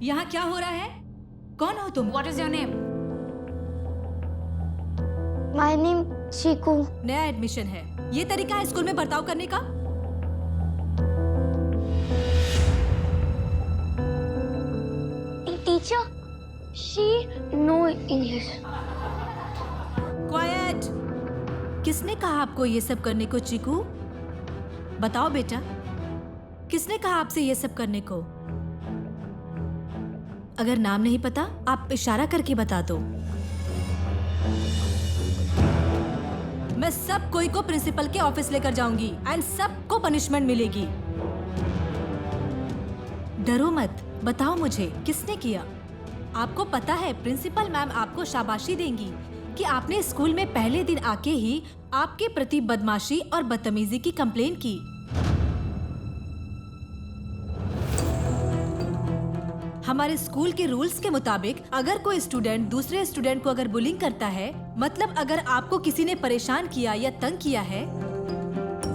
यहाँ क्या हो रहा है? कौन हो तुम? What is your name? My name चीकू। नया एडमिशन है, ये तरीका है स्कूल में बर्ताव करने का? Teacher, she know English। Quite. किसने कहा आपको ये सब करने को चीकू? बताओ बेटा, किसने कहा आपसे ये सब करने को? अगर नाम नहीं पता, आप इशारा करके बता दो। मैं सब कोई को प्रिंसिपल के ऑफिस लेकर जाऊंगी एंड सबको पनिशमेंट मिलेगी। डरो मत, बताओ मुझे किसने किया? आपको पता है प्रिंसिपल मैम आपको शाबाशी देंगी कि आपने स्कूल में पहले दिन आके ही आपके प्रति बदमाशी और बदतमीजी की कंप्लेन की। हमारे स्कूल के रूल्स के मुताबिक अगर कोई स्टूडेंट दूसरे स्टूडेंट को अगर बुलिंग करता है, मतलब अगर आपको किसी ने परेशान किया या तंग किया है,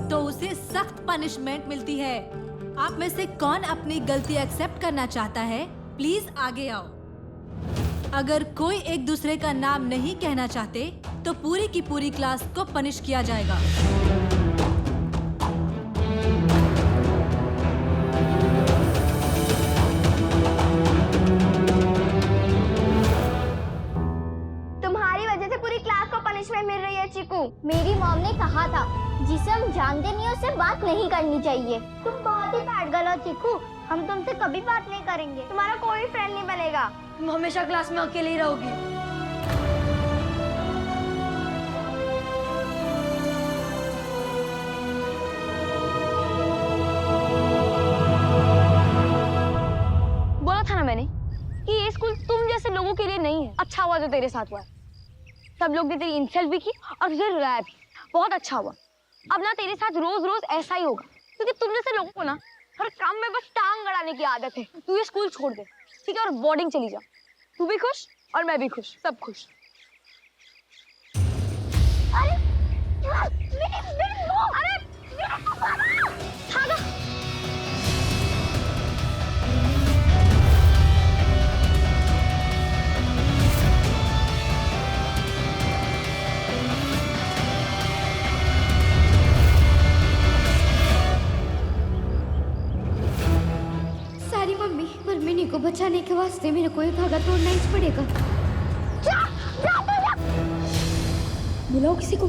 तो उसे सख्त पनिशमेंट मिलती है। आप में से कौन अपनी गलती एक्सेप्ट करना चाहता है? प्लीज आगे आओ। अगर कोई एक दूसरे का नाम नहीं कहना चाहते, तो पूरी की पूरी क्लास को पनिश किया जाएगा। मिल रही है चीकू। मेरी मॉम ने कहा था जिसे हम जानते नहीं उससे बात नहीं करनी चाहिए। तुम बहुत ही बैड गर्ल हो चीकू, हम तुमसे कभी बात नहीं करेंगे, तुम्हारा कोई फ्रेंड नहीं बनेगा, तुम हमेशा क्लास में अकेले ही रहोगी। बोला था ना मैंने कि ये स्कूल तुम जैसे लोगों के लिए नहीं है। अच्छा हुआ जो तेरे साथ हुआ है। सब लोग ने तेरी इंसल्ट भी की और तुझे रुलाया भी। बहुत अच्छा हुआ। अब ना तेरे साथ रोज रोज ऐसा ही होगा, क्योंकि तुम जैसे लोगों को ना हर काम में बस टांग अड़ाने की आदत है। तू ये स्कूल छोड़ दे, ठीक है, और बोर्डिंग चली जा। तू भी खुश और मैं भी खुश, सब खुश। अरे भागा। पर मिनी को बचाने के वास्ते मेरे को ये धागा तोड़ना ही पड़ेगा। बुलाओ किसी को।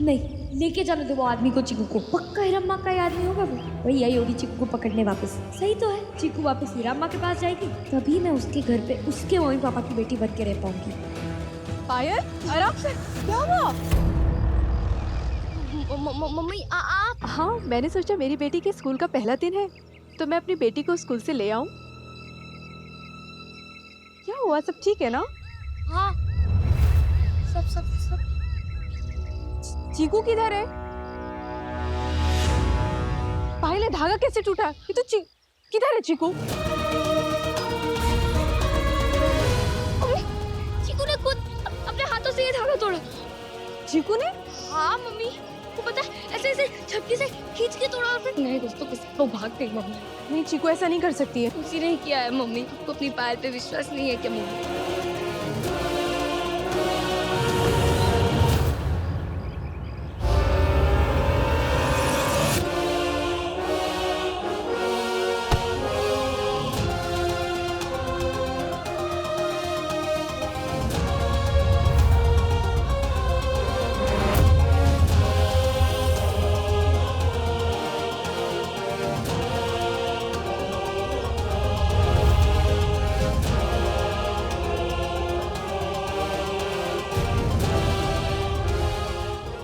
नहीं, लेके जाने दो वो आदमी को, चीकू को। पक्का हिरम्मा का ही आदमी होगा वो। वही आई होगी चीकू को पकड़ने वापस। सही तो है, चीकू वापस हिरम्मा के पास जाएगी, तभी मैं उसके घर पे उसके मम्मी पापा की बेटी बन के रह पाऊंगी। पायल, आराम से। क्या हुआ? मम्मी आप? हाँ, मैंने सोचा मेरी बेटी के स्कूल का पहला दिन है तो मैं अपनी बेटी को स्कूल से ले आऊं। क्या हुआ, सब ठीक है ना? हाँ, सब चीकू किधर है? पहले धागा कैसे टूटा? ये तो किधर है चीकू? चीकू ने खुद अपने हाथों से ये धागा तोड़ा। चीकू ने? हाँ मम्मी, को पता है ऐसे ऐसे झपकी से खींच के तोड़ा और फिर नहीं दोस्तों, किसी को भाग गई मम्मी। नहीं, चीकू ऐसा नहीं कर सकती है। उसी ने किया है मम्मी। आपको अपनी पायल पे विश्वास नहीं है क्या मम्मी?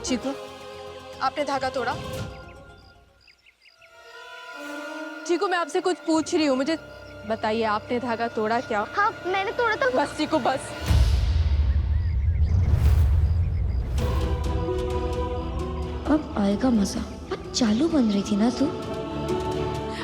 चीकू, आपने धागा तोड़ा? चीकू, मैं आपसे कुछ पूछ रही हूँ, मुझे बताइए, आपने धागा तोड़ा क्या? हाँ मैंने तोड़ा था। बस चीकू, बस। अब आएगा मजा। अब चालू बन रही थी ना तू।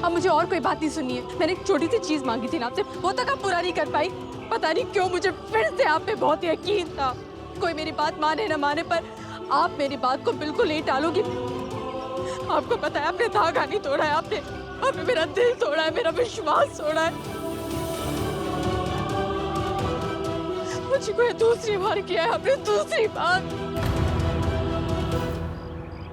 अब मुझे और कोई बात नहीं सुननी है। मैंने एक छोटी सी चीज मांगी थी ना आपसे, वो तक आप पूरा नहीं कर पाई। पता नहीं क्यों मुझे फिर से आप पे बहुत यकीन था। कोई मेरी बात माने न माने, पर आप मेरी बात को बिल्कुल नहीं टालोगी। आपको पता है, आपने धागा नहीं तोड़ा है, आपने मेरा दिल तोड़ा है, मेरा विश्वास तोड़ा है। मुझे कोई दूसरी बार किया है आपने, दूसरी बार।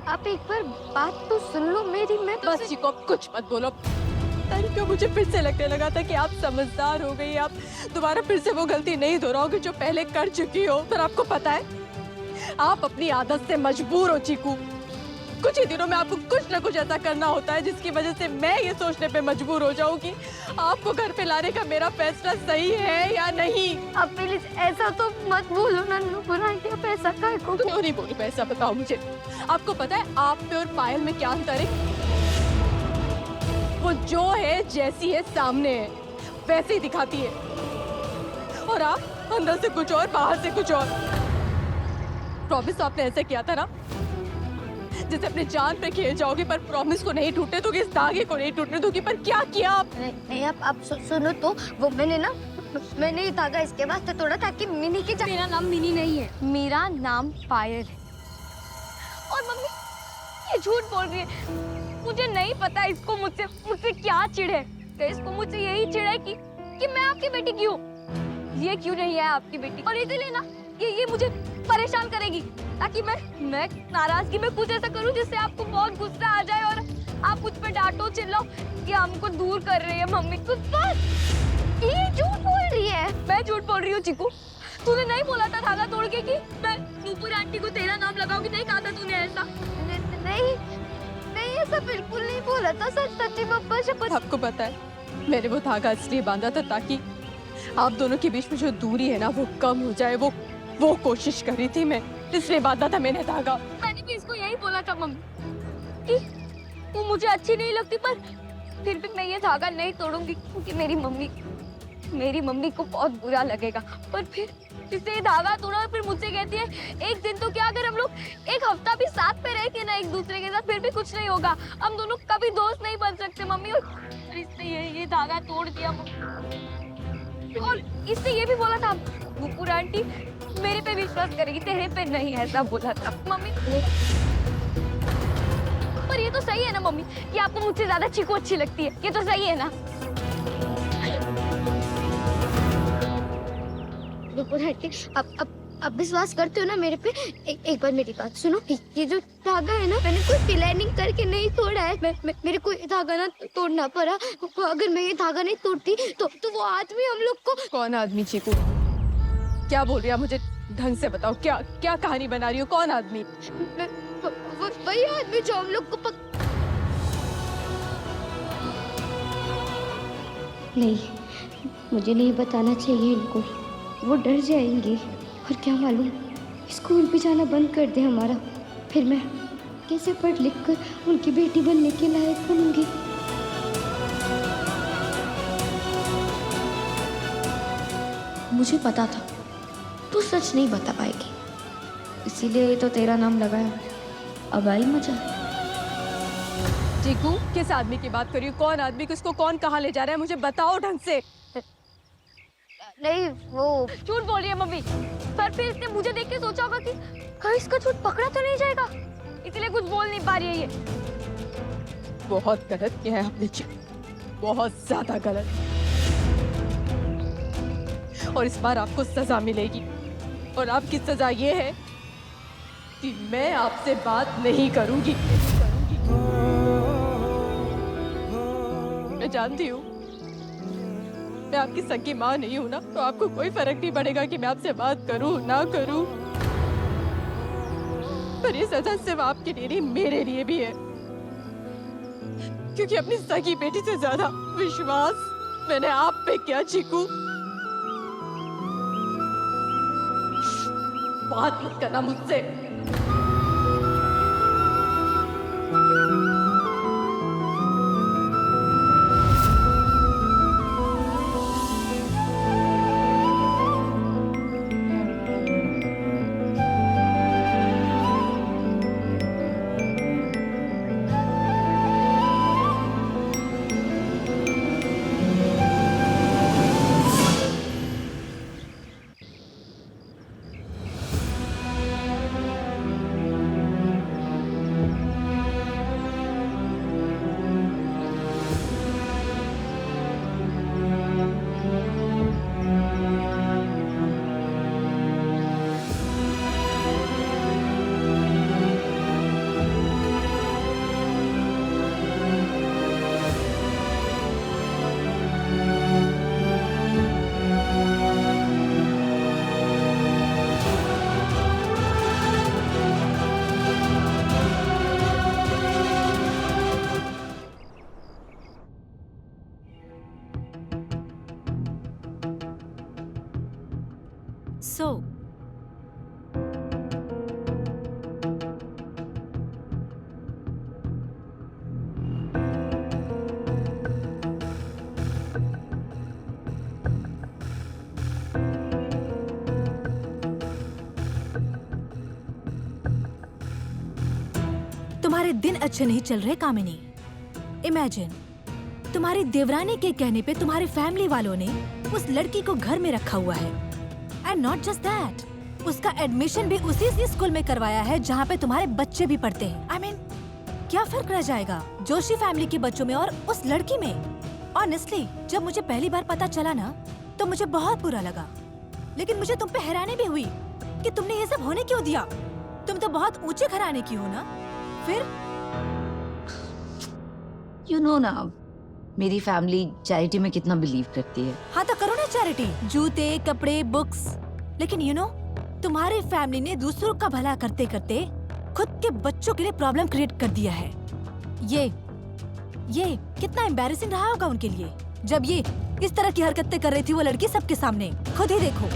आप एक बार बात तो सुन लो मेरी। मैं तो बस चिकू अब कुछ मत बोलो। पता क्यों मुझे फिर से लगने लगा था कि आप समझदार हो गई, आप दोबारा फिर से वो गलती नहीं दोहराओगे जो पहले कर चुकी हो। पर आपको पता है आप अपनी आदत से मजबूर हो चीकू। कुछ ही दिनों में आपको कुछ ना कुछ ऐसा करना होता है जिसकी वजह से मैं ये सोचने पे मजबूर हो जाऊं कि आपको घर पे लाने का मेरा फैसला सही है या नहीं। अब प्लीज ऐसा तो मत बोलो ना नूपुर आंटी, आप ऐसा काहे को? क्यों नहीं बोलूं? ऐसा बताओ मुझे। आपको पता है आप पे और पायल में क्या अंतर है? वो जो है जैसी है सामने है वैसे ही दिखाती है, और आप अंदर से कुछ और बाहर से कुछ और। प्रॉमिस तो आपने ऐसे किया था ना जैसे अपने जान पे खेल जाओगे, पर प्रॉमिस को नहीं टूटने दोगे, इस धागे को नहीं टूटने दोगे। पर क्या किया आप? नहीं आप सुनो तो, वो मैंने ये धागा इसके वास्ते तोड़ा ताकि मिनी के। मेरा नाम मिनी नहीं है, मेरा नाम पायल है। और मम्मी ये झूठ बोल रही है। मुझे नहीं पता इसको मुझसे क्या चिढ़ है। तो इसको मुझसे यही चिढ़ है कि मैं आपकी बेटी क्यों, ये क्यों नहीं है आपकी बेटी। और इसीलिए ना ये मुझे परेशान करेगी ताकि मैं नाराजगी में कुछ ऐसा करूं जिससे आपको बहुत गुस्सा आ जाए और आप मुझ पे डांटो चिल्लाओ कि हमको दूर कर रही है मम्मी। तो बस ये झूठ बोल रही है। मैं झूठ बोल रही हूँ चिकू। तूने नहीं बोला था धागा तोड़ के कि मैं नूपुर आंटी को तेरा नाम लगाऊंगी? नहीं कहा था तूने ऐसा? नहीं ऐसा बिल्कुल नहीं बोला था। सच्ची पप्पा शपथ। आपको पता है मैंने वो धागा इसलिए बांधा था ताकि आप दोनों के बीच में जो दूरी है ना वो कम हो जाए। वो कोशिश कर रही थी मैं, इसलिए बांधा था मैंने धागा। मैंने भी इसको यही बोला था मम्मी कि वो मुझे अच्छी नहीं लगती, पर फिर भी मैं ये धागा नहीं तोड़ूंगी क्योंकि मेरी मम्मी को बहुत बुरा लगेगा। पर फिर जिससे ये धागा तोड़ा फिर मुझसे कहती है एक दिन तो क्या, अगर हम लोग एक हफ्ता भी साथ में रह के ना एक दूसरे के साथ, फिर भी कुछ नहीं होगा। हम दोनों कभी दोस्त नहीं बन सकते मम्मी। और इसने ये धागा तोड़ दिया मम्मी। और इसने ये भी बोला था नूपुर आंटी मेरे पे विश्वास करेगी, तेरे पे नहीं, ऐसा बोला था मम्मी। पर ये तो सही है ना मम्मी कि आपको मुझसे ज्यादा चीकू अच्छी लगती है, ये तो सही है ना? नूपुर आंटी अब विश्वास करते हो ना मेरे पे? एक बार मेरी बात सुनो। ये जो धागा है ना, मैंने कोई प्लानिंग करके नहीं तोड़ा है। मेरे को ये धागा ना तोड़ना पड़ा। अगर मैं ये धागा नहीं तोड़ती तो वो आदमी हम लोग को। कौन आदमी चीकू? क्या बोल रही है? मुझे ढंग से बताओ, क्या कहानी बना रही हो? कौन आदमी? वही आदमी जो हम लोग को नहीं, मुझे नहीं बताना चाहिए इनको, वो डर जाएंगे। और क्या मालूम स्कूल भी जाना बंद कर दे हमारा, फिर मैं कैसे पढ़ लिख कर उनकी बेटी बनने के लायक बनूंगी। मुझे पता था तू सच नहीं बता पाएगी, इसीलिए तो तेरा नाम लगाया। अब आई मजा। चीकू किस आदमी की बात कर रही हो? कौन आदमी? किसको कौन कहाँ ले जा रहा है? मुझे बताओ ढंग से। नहीं, वो झूठ बोल रही है मम्मी। पर फिर इसने मुझे देख के सोचा होगा कि कहीं इसका झूठ पकड़ा तो नहीं जाएगा, इसलिए कुछ बोल नहीं पा रही है ये। बहुत गलत किया है आपने चीकू, बहुत ज्यादा गलत। और इस बार आपको सजा मिलेगी, और आपकी सजा ये है कि मैं आपसे बात नहीं करूंगी। मैं जानती हूँ मैं आपकी सगी माँ नहीं हूँ ना, तो आपको कोई फर्क नहीं पड़ेगा कि मैं आपसे बात करूँ ना करूँ। पर ये सजा सिर्फ आपके लिए नहीं, मेरे लिए भी है, क्योंकि अपनी सगी बेटी से ज्यादा विश्वास मैंने आप पे किया चीकू। बात मत करना मुझसे। सो तुम्हारे दिन अच्छे नहीं चल रहे कामिनी। इमेजिन, तुम्हारी देवरानी के कहने पे तुम्हारे फैमिली वालों ने उस लड़की को घर में रखा हुआ है। एंड नॉट जस्ट दैट, उसका एडमिशन भी उसी स्कूल में करवाया है जहाँ पे तुम्हारे बच्चे भी पढ़ते हैं। I mean, क्या फर्क रह जाएगा जोशी फैमिली के बच्चों में और उस लड़की में? ऑनेस्टली, जब मुझे पहली बार पता चला ना, तो मुझे बहुत बुरा लगा। लेकिन मुझे तुम पे हैरानी भी हुई कि तुमने ये सब होने क्यों दिया। तुम तो बहुत ऊंचे घराने की हो ना। फिर यू नो ना, मेरी फैमिली चैरिटी में कितना बिलीव करती है। हाँ तो करो ना चैरिटी, जूते, कपड़े, बुक्स। लेकिन यू नो, तुम्हारी फैमिली ने दूसरों का भला करते करते खुद के बच्चों के लिए प्रॉब्लम क्रिएट कर दिया है। ये कितना एम्बैरेसिंग रहा होगा उनके लिए, जब ये इस तरह की हरकतें कर रही थी वो लड़की सबके सामने। खुद ही देखो।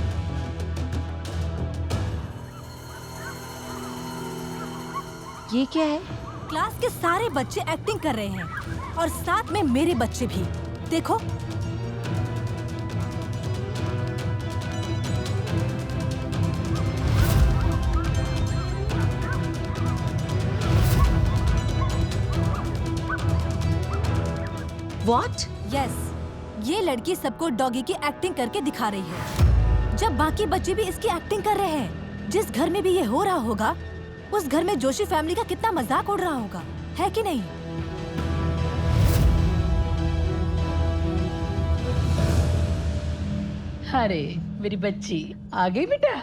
ये क्या है? क्लास के सारे बच्चे एक्टिंग कर रहे हैं और साथ में मेरे बच्चे भी। देखो, What? यस, ये लड़की सबको डॉगी की एक्टिंग करके दिखा रही है, जब बाकी बच्चे भी इसकी एक्टिंग कर रहे हैं। जिस घर में भी ये हो रहा होगा, उस घर में जोशी फैमिली का कितना मजाक उड़ रहा होगा, है कि नहीं? अरे मेरी बच्ची आ गई बेटा।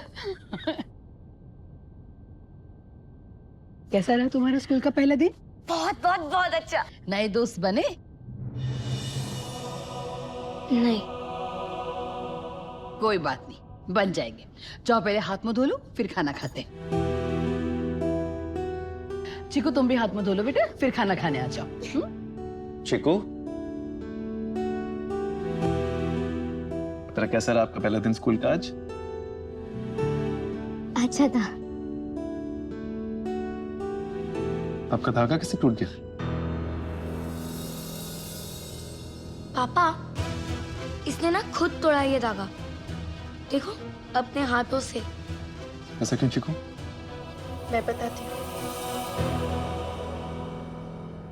कैसा रहा तुम्हारा स्कूल का पहला दिन? बहुत बहुत बहुत अच्छा। नए दोस्त बने? नहीं। कोई बात नहीं, बन जाएंगे। जाओ पहले हाथ मुंह धो लो, फिर खाना खाते हैं। चिकू तुम भी हाथ मुंह धो लो बेटा, फिर खाना खाने आ जाओ। चिकू, तेरा कैसा रहा आपका पहला दिन स्कूल का आज? अच्छा था। आपका धागा कैसे टूट गया? पापा, इसने ना खुद तोड़ा ये धागा। देखो, अपने हाथों से। ऐसा क्यों चिकू? मैं बताती हूँ।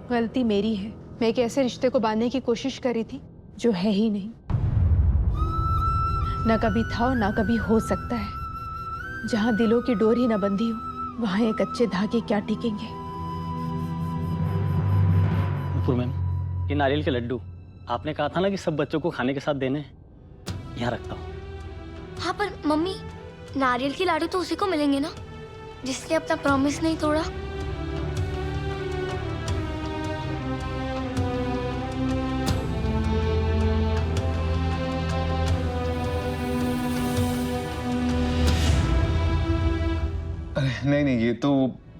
गलती मेरी है। मैं एक ऐसे रिश्ते को बांधने की कोशिश करी थी जो है ही नहीं, ना कभी था और ना कभी हो सकता है। जहाँ दिलों की डोर ही न बंधी हो, वहाँ एक अच्छे धागे क्या टिकेंगे। मैम, ये नारियल के लड्डू आपने कहा था ना कि सब बच्चों को खाने के साथ देने हैं, यहाँ रखता हूँ। हाँ पर मम्मी, नारियल के लाडू तो उसी को मिलेंगे ना जिसने अपना प्रॉमिस नहीं तोड़ा। नहीं नहीं, ये तो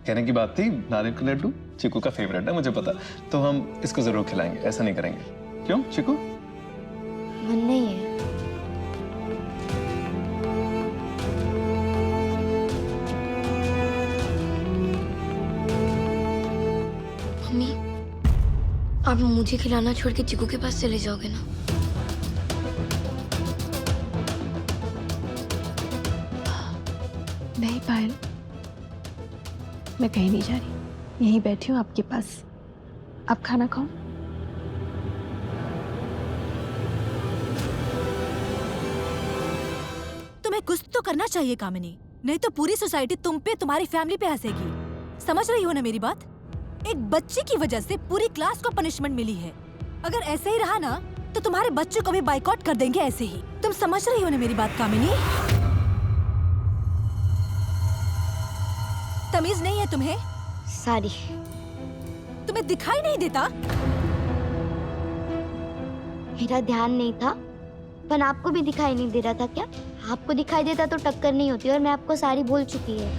कहने की बात थी। नारियल का लड्डू चिकू का फेवरेट है, मुझे पता। तो हम इसको जरूर खिलाएंगे, ऐसा नहीं करेंगे। क्यों चिकू? मन नहीं है। मम्मी, आप मुझे खिलाना छोड़ के चिकू के पास चले जाओगे ना? नहीं पायल, मैं कहीं नहीं जा रही, यहीं बैठी हूँ आपके पास। आप खाना खाओ। तुम्हें कुछ तो करना चाहिए कामिनी, नहीं तो पूरी सोसाइटी तुम पे, तुम्हारी फैमिली पे हंसेगी। समझ रही हो ना मेरी बात? एक बच्ची की वजह से पूरी क्लास को पनिशमेंट मिली है। अगर ऐसे ही रहा ना, तो तुम्हारे बच्चों को भी बाइकआउट कर देंगे ऐसे ही। तुम समझ रही हो ना मेरी बात कामिनी? तमीज नहीं है तुम्हें? सॉरी। तुम्हें दिखाई नहीं देता? मेरा ध्यान नहीं था। पर आपको भी दिखाई नहीं दे रहा था क्या? आपको दिखाई देता तो टक्कर नहीं होती, और मैं आपको सारी बोल चुकी है।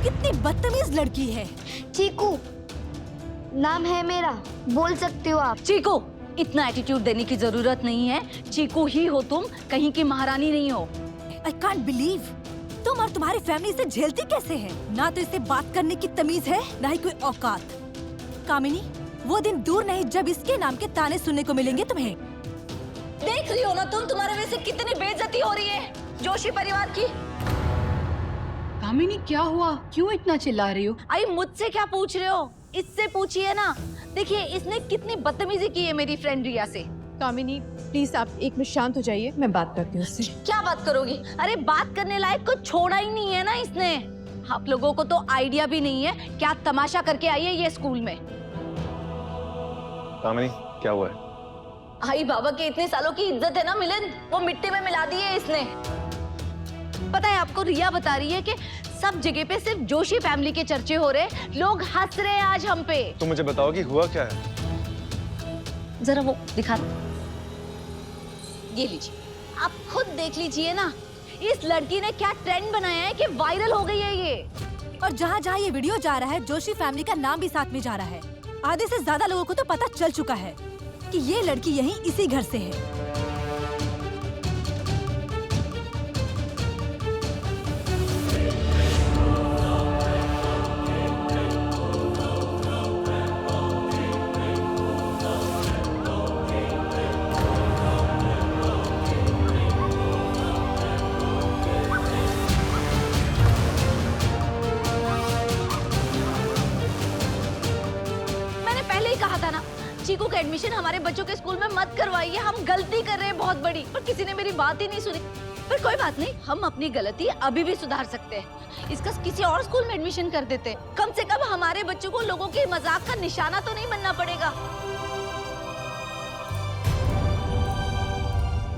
कितनी बदतमीज लड़की है। चीकू नाम है मेरा, बोल सकते हो आप। चीकू, इतना एटीट्यूड देने की जरूरत नहीं है। चीकू ही हो तुम, कहीं की महारानी नहीं हो। आई कांट बिलीव तुम और तुम्हारी फैमिली इसे झेलती कैसे है। ना तो इसे बात करने की तमीज है, ना ही कोई औकात। कामिनी, वो दिन दूर नहीं जब इसके नाम के ताने सुनने को मिलेंगे तुम्हें। देख रही हो ना तुम, तुम्हारे वजह से कितनी बेइज्जती हो रही है जोशी परिवार की। कामिनी क्या हुआ, क्यों इतना चिल्ला रही हो? आई मुझसे क्या पूछ रहे हो, इससे पूछिए ना। देखिए इसने कितनी बदतमीजी की है मेरी फ्रेंड रिया से। कामिनी प्लीज आप एक मिनट शांत हो जाइए, मैं बात करती हूँ उससे। क्या बात करोगी? अरे बात करने लायक कुछ छोड़ा ही नहीं है ना इसने। आप लोगों को तो आइडिया भी नहीं है क्या तमाशा करके आई है ये स्कूल में। कामिनी क्या हुआ है? आई बाबा के इतने सालों की इज्जत है ना मिलिंद, वो मिट्टी में मिला दी है इसने। पता है आपको, रिया बता रही है कि सब जगह पे सिर्फ जोशी फैमिली के चर्चे हो रहे, लोग हंस रहे हैं आज हम पे। तो मुझे बताओ कि हुआ क्या है? जरा वो दिखा, ये लीजिए, आप खुद देख लीजिए ना। इस लड़की ने क्या ट्रेंड बनाया है कि वायरल हो गई है ये। और जहाँ जहाँ ये वीडियो जा रहा है, जोशी फैमिली का नाम भी साथ में जा रहा है। आधे से ज्यादा लोगों को तो पता चल चुका है कि ये लड़की यहीं इसी घर से है। चीकू का एडमिशन हमारे बच्चों के स्कूल में मत करवाइए, हम गलती कर रहे हैं बहुत बड़ी, पर किसी ने मेरी बात ही नहीं सुनी। पर कोई बात नहीं, हम अपनी गलती अभी भी सुधार सकते हैं। इसका किसी और स्कूल में एडमिशन कर देते, कम से कम हमारे बच्चों को लोगों के मजाक का निशाना तो नहीं बनना पड़ेगा।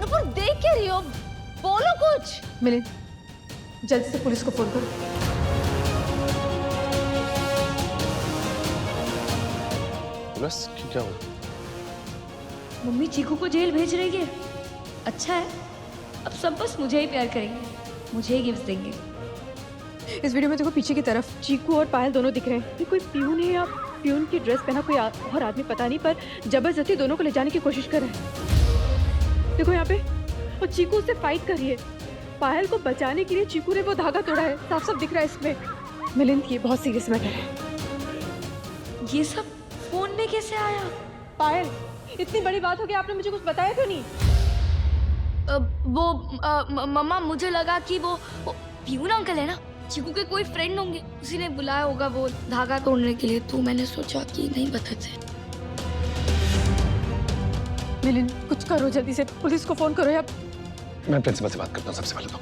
नुपुर देख के रही हो, बोलो कुछ। मिलिंद जल्दी से पुलिस को फोन करो। बस क्या हुआ? मम्मी चीकू को जेल भेज रही है। अच्छा है, अब सब बस मुझे ही प्यार करेंगे, मुझे ही गिफ्ट देंगे। इस वीडियो में देखो पीछे की तरफ चीकू और पायल दोनों दिख रहे हैं। ये कोई प्यून है या प्यून की ड्रेस पहना कोई और आदमी पता नहीं, पर जबरदस्ती दोनों को ले जाने की कोशिश कर रहे हैं। देखो यहाँ पे, और चीकू उससे फाइट कर रही है। पायल को बचाने के लिए चीकू ने वो धागा तोड़ा है, साफ साफ दिख रहा है इसमें। मिलिंद ये बहुत सीरियस मैटर है। ये सब फोन में कैसे आया? पायल इतनी बड़ी बात हो गई, आपने मुझे कुछ बताया क्यों नहीं? मम्मा मुझे लगा कि वो प्यून अंकल है ना, चीकू के कोई फ्रेंड होंगे, उसी ने बुलाया होगा वो धागा तोड़ने के लिए, तो मैंने सोचा कि नहीं बताते। मिलिंद कुछ करो, जल्दी से पुलिस को फोन करो। या मैं प्रिंसिपल से बात करता हूँ सबसे पहले तो।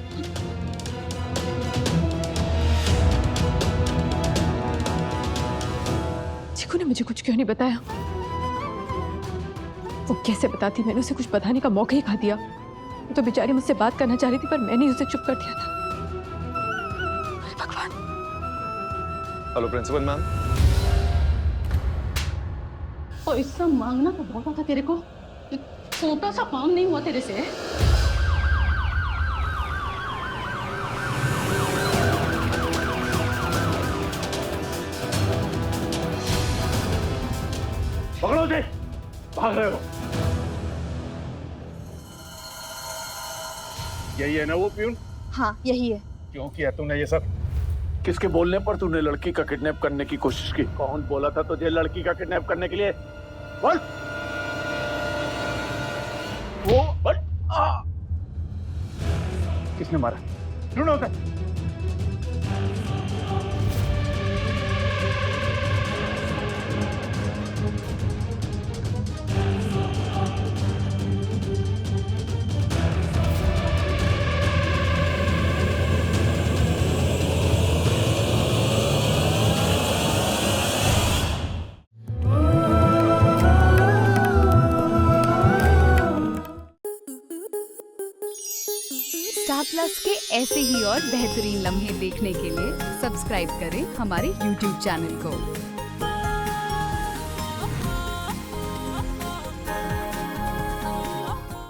चीकू ने मुझे कुछ क्यों नहीं बताया? वो कैसे बताती, मैंने उसे कुछ बताने का मौका ही खा दिया। वो तो बेचारी मुझसे बात करना चाह रही थी, पर मैंने उसे चुप कर दिया था। भगवान। Hello principal ma'am. और इससे मांगना तो बहुत था तेरे को, छोटा सा काम नहीं हुआ तेरे से। पकड़ो उसे, भाग रहे हो। यही है ना वो प्यून? हाँ यही है। क्यों किया तूने ये सब? किसके बोलने पर तूने लड़की का किडनैप करने की कोशिश की? कौन बोला था तुझे लड़की का किडनैप करने के लिए? बोल। वो बोल। किसने मारा? ढूंढो उसे। स्टार प्लस के ऐसे ही और बेहतरीन लम्हे देखने के लिए सब्सक्राइब करें हमारे YouTube चैनल को।